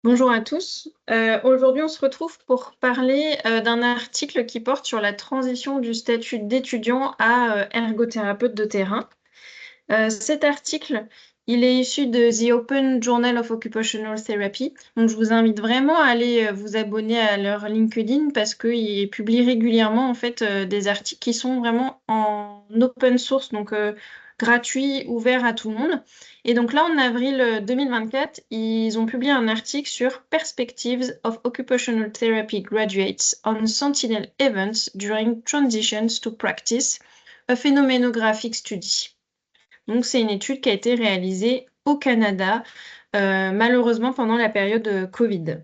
Bonjour à tous. Aujourd'hui, on se retrouve pour parler d'un article qui porte sur la transition du statut d'étudiant à ergothérapeute de terrain. Cet article, il est issu de The Open Journal of Occupational Therapy. Donc, je vous invite vraiment à aller vous abonner à leur LinkedIn parce qu'ils publient régulièrement en fait des articles qui sont vraiment en open source, donc gratuits, ouverts à tout le monde. Et donc là, en avril 2024, ils ont publié un article sur Perspectives of Occupational Therapy Graduates on Sentinel Events During Transitions to Practice, a Phenomenographic Study. Donc, c'est une étude qui a été réalisée au Canada, malheureusement pendant la période Covid.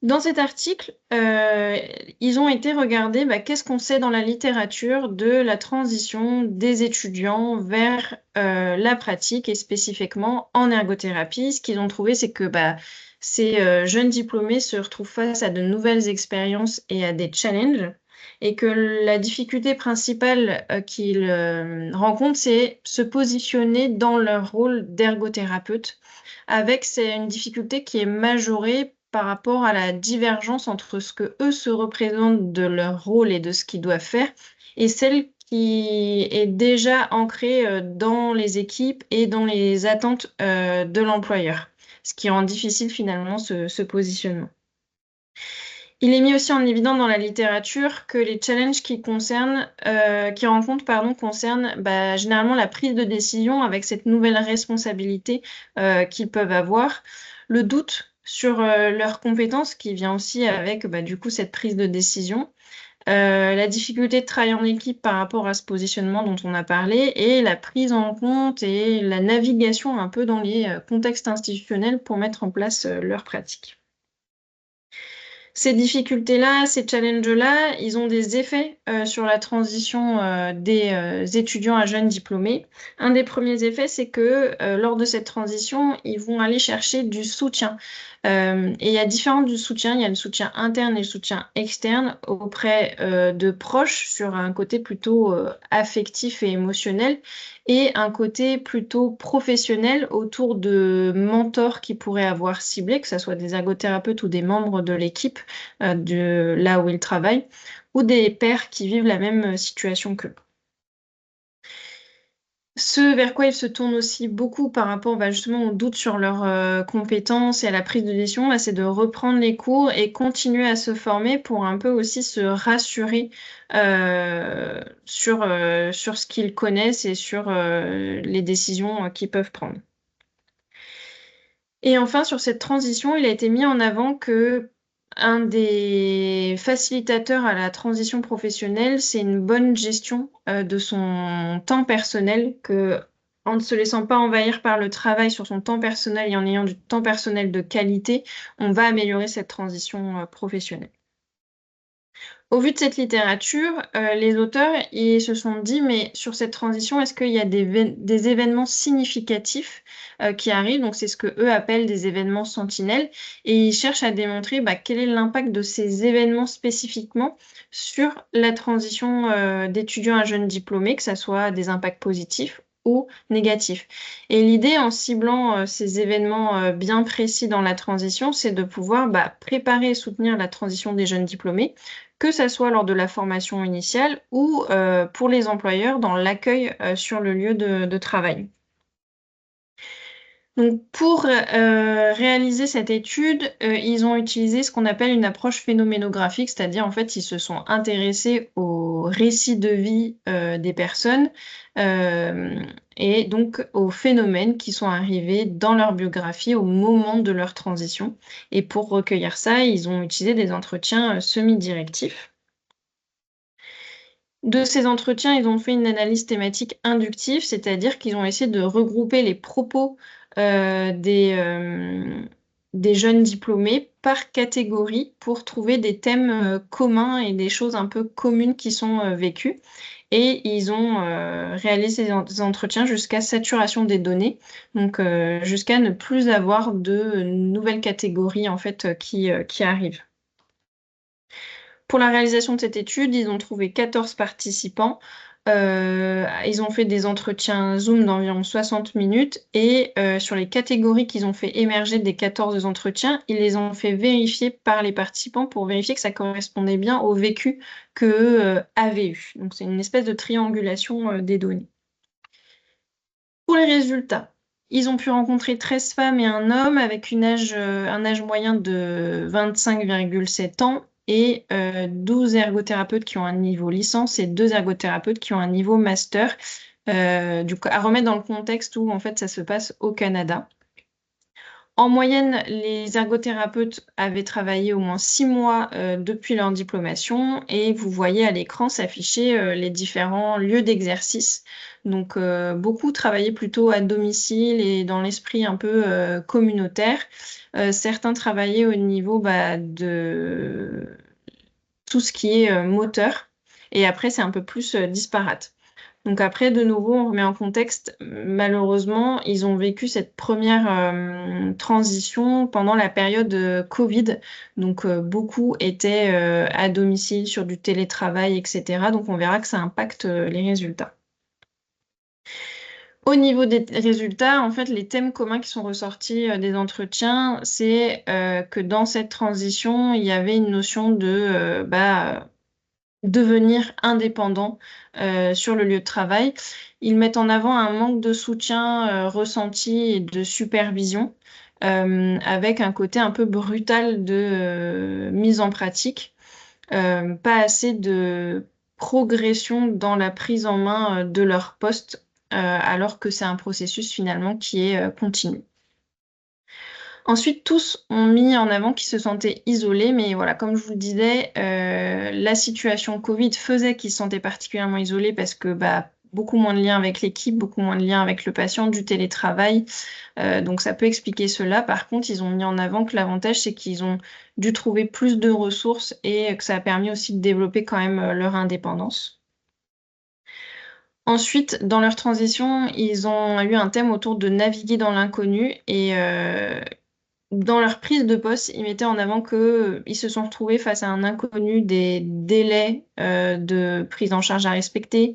Dans cet article, ils ont été regarder qu'est-ce qu'on sait dans la littérature de la transition des étudiants vers la pratique et spécifiquement en ergothérapie. Ce qu'ils ont trouvé, c'est que ces jeunes diplômés se retrouvent face à de nouvelles expériences et à des challenges et que la difficulté principale qu'ils rencontrent, c'est se positionner dans leur rôle d'ergothérapeute avec c'est une difficulté qui est majorée par rapport à la divergence entre ce que eux se représentent de leur rôle et de ce qu'ils doivent faire et celle qui est déjà ancrée dans les équipes et dans les attentes de l'employeur, ce qui rend difficile finalement ce positionnement. Il est mis aussi en évidence dans la littérature que les challenges qui rencontrent, concernent généralement la prise de décision avec cette nouvelle responsabilité qu'ils peuvent avoir, le doute sur leurs compétences qui vient aussi avec du coup cette prise de décision, la difficulté de travailler en équipe par rapport à ce positionnement dont on a parlé et la prise en compte et la navigation un peu dans les contextes institutionnels pour mettre en place leurs pratiques. Ces difficultés-là, ces challenges-là, ils ont des effets sur la transition des étudiants à jeunes diplômés. Un des premiers effets, c'est que lors de cette transition, ils vont aller chercher du soutien. Et il y a différents du soutien. Il y a le soutien interne et le soutien externe auprès de proches sur un côté plutôt affectif et émotionnel et un côté plutôt professionnel autour de mentors qui pourraient avoir ciblé, que ce soit des ergothérapeutes ou des membres de l'équipe de là où ils travaillent, ou des pairs qui vivent la même situation qu'eux. Ce vers quoi ils se tournent aussi beaucoup par rapport justement aux doutes sur leurs compétences et à la prise de décision, c'est de reprendre les cours et continuer à se former pour un peu aussi se rassurer sur ce qu'ils connaissent et sur les décisions qu'ils peuvent prendre. Et enfin, sur cette transition, il a été mis en avant que un des facilitateurs à la transition professionnelle, c'est une bonne gestion de son temps personnel, que en ne se laissant pas envahir par le travail sur son temps personnel et en ayant du temps personnel de qualité, on va améliorer cette transition professionnelle. Au vu de cette littérature, les auteurs ils se sont dit, mais sur cette transition, est-ce qu'il y a des événements significatifs qui arrivent? Donc, c'est ce que eux appellent des événements sentinelles. Et ils cherchent à démontrer quel est l'impact de ces événements spécifiquement sur la transition d'étudiants à jeunes diplômés, que ce soit des impacts positifs ou négatifs. Et l'idée en ciblant ces événements bien précis dans la transition, c'est de pouvoir préparer et soutenir la transition des jeunes diplômés que ça soit lors de la formation initiale ou pour les employeurs dans l'accueil sur le lieu de travail. Donc, pour réaliser cette étude, ils ont utilisé ce qu'on appelle une approche phénoménographique, c'est-à-dire en fait, ils se sont intéressés au récit de vie des personnes et donc aux phénomènes qui sont arrivés dans leur biographie au moment de leur transition. Et pour recueillir ça, ils ont utilisé des entretiens semi-directifs. De ces entretiens, ils ont fait une analyse thématique inductive, c'est-à-dire qu'ils ont essayé de regrouper les propos des jeunes diplômés par catégorie pour trouver des thèmes communs et des choses un peu communes qui sont vécues. Et ils ont réalisé ces entretiens jusqu'à saturation des données, donc jusqu'à ne plus avoir de nouvelles catégories en fait qui arrivent. Pour la réalisation de cette étude, ils ont trouvé 14 participants Ils ont fait des entretiens Zoom d'environ 60 minutes et sur les catégories qu'ils ont fait émerger des 14 entretiens, ils les ont fait vérifier par les participants pour vérifier que ça correspondait bien au vécu qu'eux avaient eu. Donc c'est une espèce de triangulation des données. Pour les résultats, ils ont pu rencontrer 13 femmes et un homme avec un âge moyen de 25,7 ans et 12 ergothérapeutes qui ont un niveau licence et 2 ergothérapeutes qui ont un niveau master. Du coup, à remettre dans le contexte où en fait ça se passe au Canada. En moyenne, les ergothérapeutes avaient travaillé au moins 6 mois depuis leur diplomation et vous voyez à l'écran s'afficher les différents lieux d'exercice. Donc beaucoup travaillaient plutôt à domicile et dans l'esprit un peu communautaire. Certains travaillaient au niveau de tout ce qui est moteur et après c'est un peu plus disparate. Donc après, de nouveau, on remet en contexte, malheureusement, ils ont vécu cette première transition pendant la période Covid. Donc beaucoup étaient à domicile sur du télétravail, etc. Donc on verra que ça impacte les résultats. Au niveau des résultats, en fait, les thèmes communs qui sont ressortis des entretiens, c'est que dans cette transition, il y avait une notion de devenir indépendant sur le lieu de travail. Ils mettent en avant un manque de soutien ressenti et de supervision, avec un côté un peu brutal de mise en pratique, pas assez de progression dans la prise en main de leur poste, alors que c'est un processus finalement qui est continu. Ensuite, tous ont mis en avant qu'ils se sentaient isolés, mais voilà, comme je vous le disais, la situation Covid faisait qu'ils se sentaient particulièrement isolés parce que beaucoup moins de liens avec l'équipe, beaucoup moins de liens avec le patient, du télétravail. Donc ça peut expliquer cela. Par contre, ils ont mis en avant que l'avantage, c'est qu'ils ont dû trouver plus de ressources et que ça a permis aussi de développer quand même leur indépendance. Ensuite, dans leur transition, ils ont eu un thème autour de naviguer dans l'inconnu et dans leur prise de poste, ils mettaient en avant qu'ils se sont retrouvés face à un inconnu des délais de prise en charge à respecter,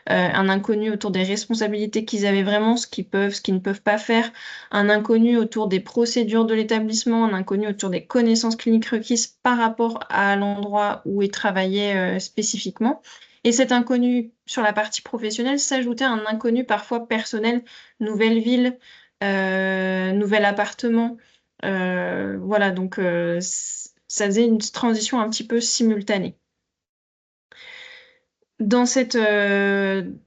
un inconnu autour des responsabilités qu'ils avaient vraiment, ce qu'ils peuvent, ce qu'ils ne peuvent pas faire, un inconnu autour des procédures de l'établissement, un inconnu autour des connaissances cliniques requises par rapport à l'endroit où ils travaillaient spécifiquement. Et cet inconnu sur la partie professionnelle s'ajoutait à un inconnu parfois personnel, nouvelle ville, nouvel appartement. Voilà, donc ça faisait une transition un petit peu simultanée. Dans cette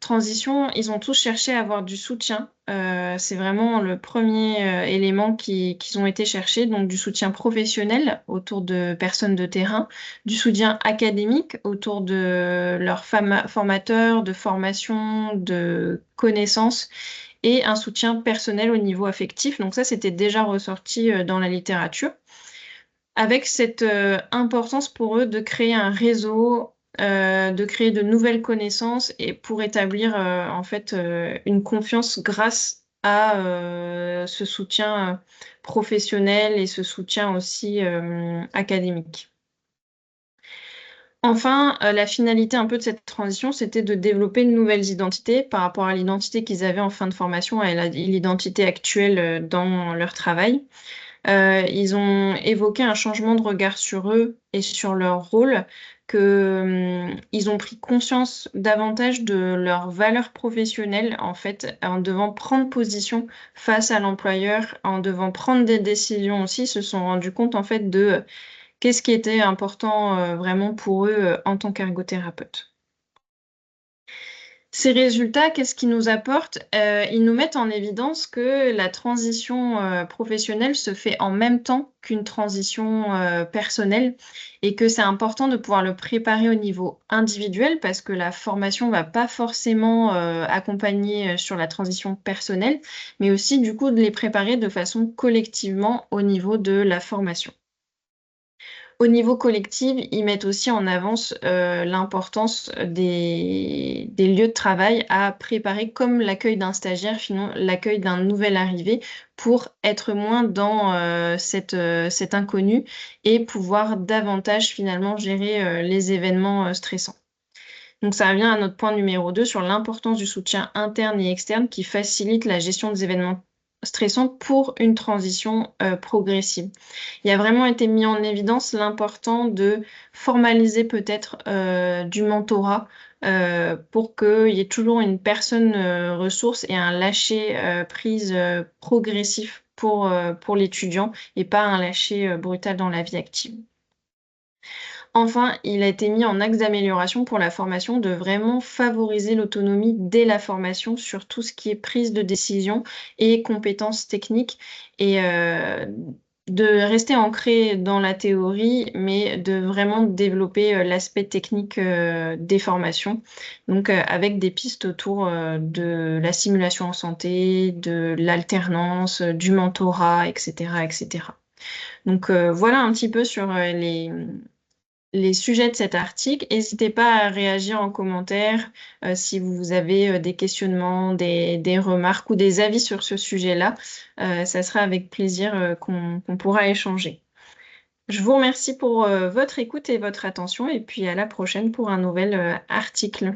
transition, ils ont tous cherché à avoir du soutien. C'est vraiment le premier élément qu'ils ont été chercher, donc du soutien professionnel autour de personnes de terrain, du soutien académique autour de leurs formateurs, de formation, de connaissances, et un soutien personnel au niveau affectif. Donc ça, c'était déjà ressorti dans la littérature, avec cette importance pour eux de créer un réseau, de créer de nouvelles connaissances et pour établir en fait une confiance grâce à ce soutien professionnel et ce soutien aussi académique. Enfin, la finalité un peu de cette transition, c'était de développer de nouvelles identités par rapport à l'identité qu'ils avaient en fin de formation et l'identité actuelle dans leur travail. Ils ont évoqué un changement de regard sur eux et sur leur rôle, ils ont pris conscience davantage de leurs valeurs professionnelles, en fait, en devant prendre position face à l'employeur, en devant prendre des décisions aussi, se sont rendus compte, en fait, de qu'est-ce qui était important vraiment pour eux en tant qu'ergothérapeute. Ces résultats, qu'est-ce qu'ils nous apportent? Ils nous mettent en évidence que la transition professionnelle se fait en même temps qu'une transition personnelle et que c'est important de pouvoir le préparer au niveau individuel parce que la formation va pas forcément accompagner sur la transition personnelle, mais aussi du coup de les préparer de façon collectivement au niveau de la formation. Au niveau collectif, ils mettent aussi en avance l'importance des lieux de travail à préparer comme l'accueil d'un stagiaire, finalement l'accueil d'un nouvel arrivé, pour être moins dans cet inconnu et pouvoir davantage finalement gérer les événements stressants. Donc ça revient à notre point numéro 2 sur l'importance du soutien interne et externe qui facilite la gestion des événements stressants pour une transition progressive. Il a vraiment été mis en évidence l'important de formaliser peut-être du mentorat pour qu'il y ait toujours une personne ressource et un lâcher prise progressif pour l'étudiant et pas un lâcher brutal dans la vie active. Enfin, il a été mis en axe d'amélioration pour la formation de vraiment favoriser l'autonomie dès la formation sur tout ce qui est prise de décision et compétences techniques et de rester ancré dans la théorie, mais de vraiment développer l'aspect technique des formations, donc avec des pistes autour de la simulation en santé, de l'alternance, du mentorat, etc., etc. Donc voilà un petit peu sur les sujets de cet article. N'hésitez pas à réagir en commentaire si vous avez des questionnements, des remarques ou des avis sur ce sujet-là. Ça sera avec plaisir qu'on pourra échanger. Je vous remercie pour votre écoute et votre attention et puis à la prochaine pour un nouvel article.